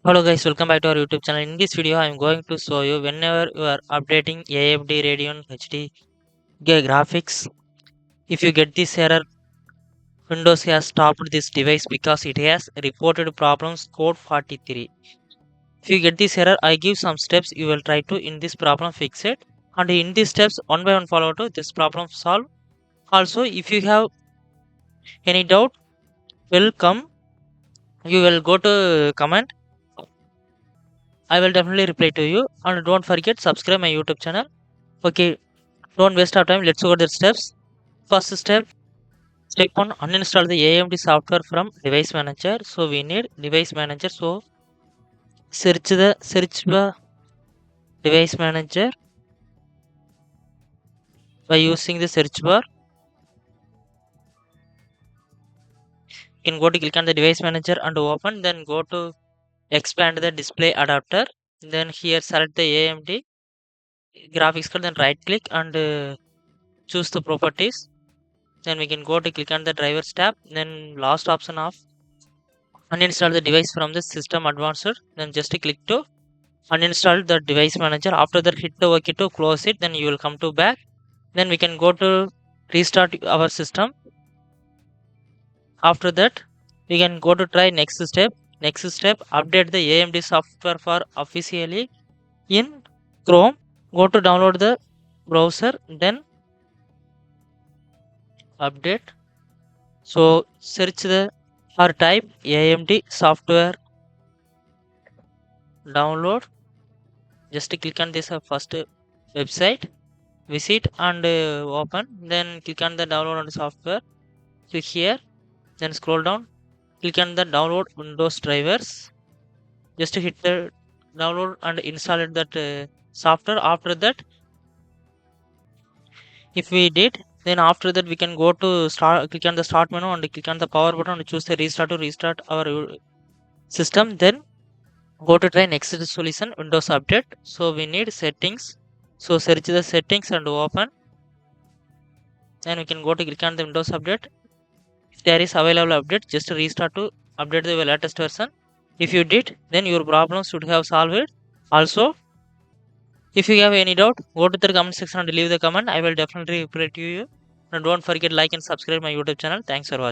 Hello guys, welcome back to our YouTube channel. In this video, I am going to show you whenever you are updating AMD Radeon HD graphics. If you get this error, Windows has stopped this device because it has reported problems code 43. If you get this error, I give some steps you will try to in this problem fix it. And in these steps, one by one follow to this problem solve. Also, if you have any doubt, will come. You will go to comment. I will definitely reply to you. And don't forget subscribe my YouTube channel. Okay, don't waste our time. Let's go to the steps. First step 1, uninstall the AMD software from device manager. So we need device manager. So search the device manager by using the search bar. You can go to click on the device manager and open. Then go to expand the display adapter. Then here select the AMD graphics card. Then right click and choose the properties. Then we can go to click on the drivers tab. Then last option of uninstall the device from the system advanced. Then just click to uninstall the device manager. After that, hit the OK to close it. Then you will come to back. Then we can go to restart our system. After that, we can go to try next step. Next step, update the AMD software for officially in Chrome. Go to download the browser. Then update. So search the or type AMD software download. Just click on this first website, visit and open. Then click on the download on the software. Click here, then scroll down, click on the download Windows drivers. Just hit the download and install it that software. After that, if we did, then after that we can go to start, click on the start menu and click on the power button and choose the restart to restart our system. Then go to try next solution, Windows update. So we need settings. So search the settings and open. Then we can go to click on the Windows update. If there is available update, just restart to update the latest version. If you did, then your problem should have solved. Also, if you have any doubt, go to the comment section and leave the comment. I will definitely reply to you. And don't forget like and subscribe my YouTube channel. Thanks for watching.